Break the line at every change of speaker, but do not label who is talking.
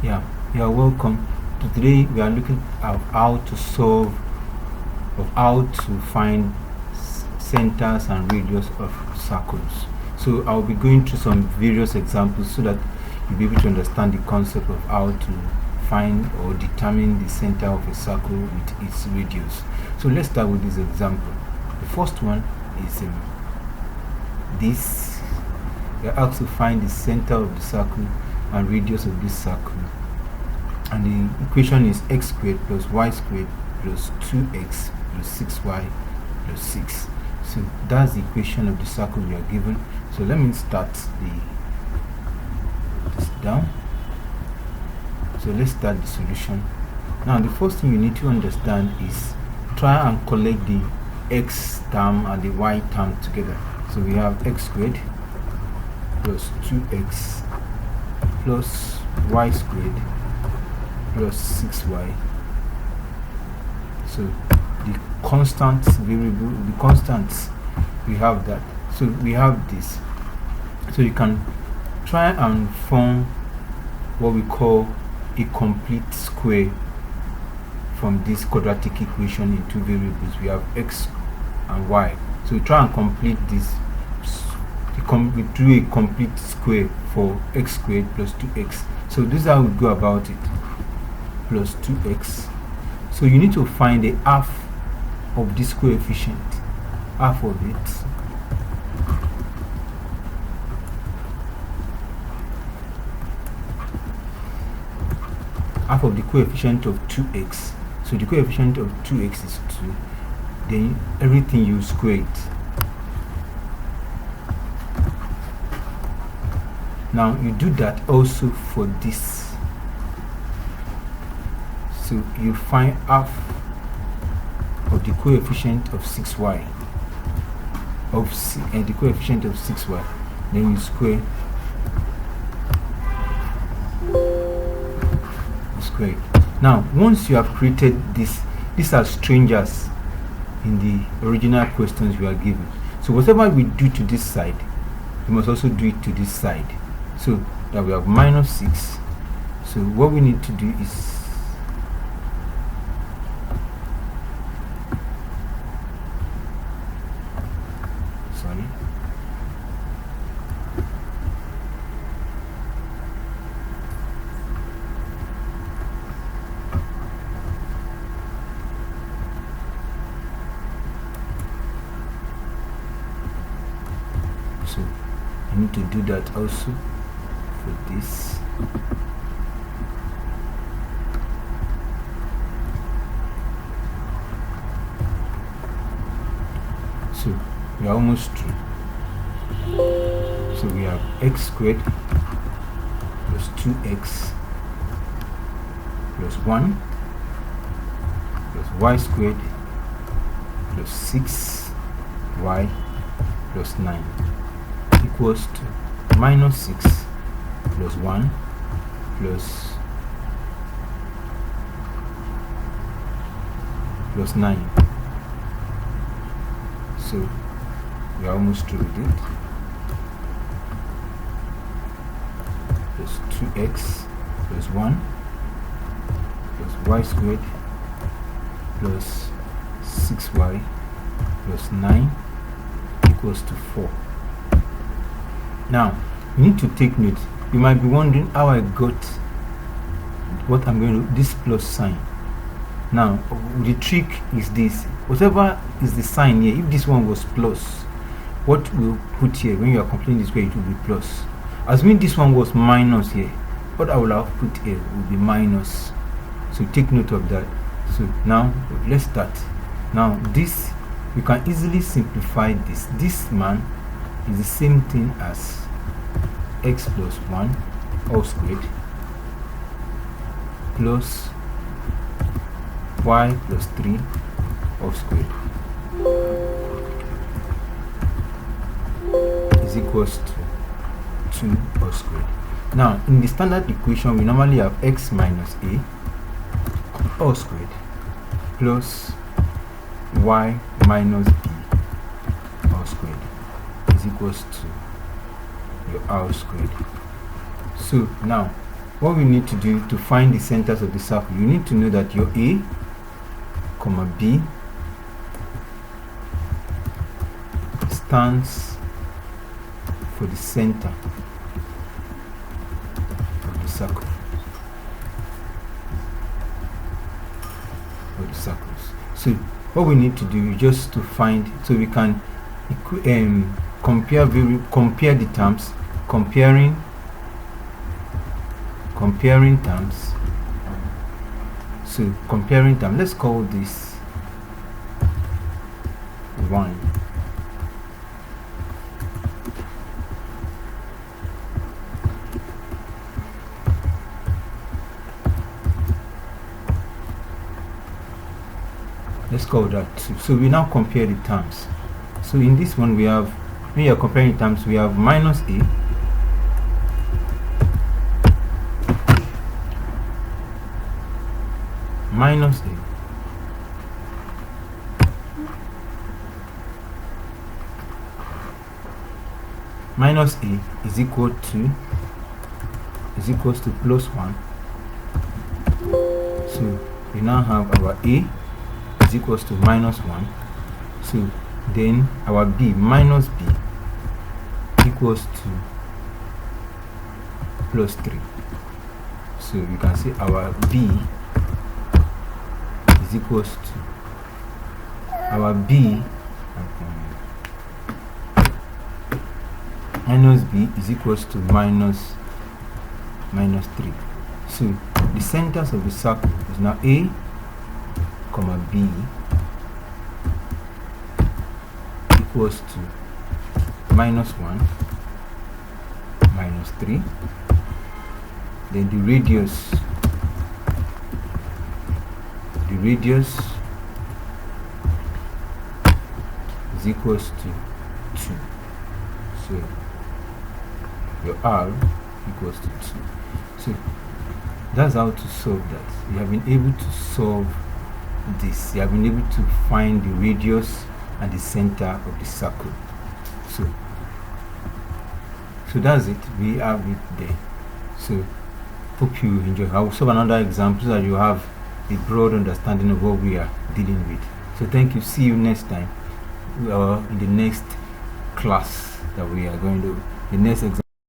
Yeah, you're welcome. Today we are looking at how to solve or how to find centers and radius of circles. So I'll be going through some various examples so that you'll be able to understand the concept of how to find or determine the center of a circle with its radius. So let's start with this example. The first one is this. We are asked to find the center of the circle and radius of this circle, and the equation is x squared plus y squared plus 2x plus 6y plus 6. So that's the equation of the circle we are given. So let me start this down. So let's start the solution. Now the first thing you need to understand is try and collect the x term and the y term together. So we have x squared plus 2x plus y squared plus 6y. So the constant variable, the constants, we have that. So we have this. So you can try and form what we call a complete square from this quadratic equation in two variables. We have x and y. So we try and complete this. We do a complete square for x squared plus 2x. So this is how we go about it. Plus 2x. So you need to find the half of this coefficient. Half of it. Half of the coefficient of 2x. So the coefficient of 2x is 2. Then everything you square it. Now you do that also for this. So you find half of the coefficient of 6y and the coefficient of 6y. Then you square it. Now once you have created this, these are strangers in the original questions we are given. So whatever we do to this side, we must also do it to this side. So that we have minus 6. So what we need to do is so I need to do that also for this. So we are almost through. So we have x squared plus 2x plus 1 plus y squared plus 6y plus 9 equals to minus 6 plus 1 plus 9. So we are almost through with it. Plus 2x plus 1 plus y squared plus 6y plus 9 equals to 4. Now you need to take note. You might be wondering how I got what I'm going to this plus sign. Now the trick is this: whatever is the sign here, if this one was plus, what we'll put here when you are completing this way, it will be plus. Assuming this one was minus here, what I will have put here will be minus. So take note of that. So now let's start. Now this, you can easily simplify this. This man is the same thing as x plus 1 all squared plus y plus 3 all squared is equals to 2 all squared. Now in the standard equation we normally have x minus a all squared plus y minus b all squared is equals to your r squared. So now what we need to do to find the centers of the circle, you need to know that your A, comma B stands for the center of the circle. Of the circles. So what we need to do is just to find, so we can compare the terms, comparing terms. So comparing terms, let's call this 1. Let's call that 2. So we now compare the terms. So in this one we have, when you are comparing terms, we have minus A minus A minus A is equals to plus 1. So we now have our A is equals to minus 1. So then our B minus B equals to plus 3. So you can see our B is equals to our B minus B is equals to minus 3. So the centers of the circle is now A, comma B equals to minus 1, minus 3. Then the radius is equals to 2. So your R equals to 2. So that's how to solve that. You have been able to solve this. You have been able to find the radius and the center of the circle. So that's it. We have it there. So hope you enjoy. I will solve another example so that you have a broad understanding of what we are dealing with. So thank you. See you next time. In the next class that we are going to, the next example.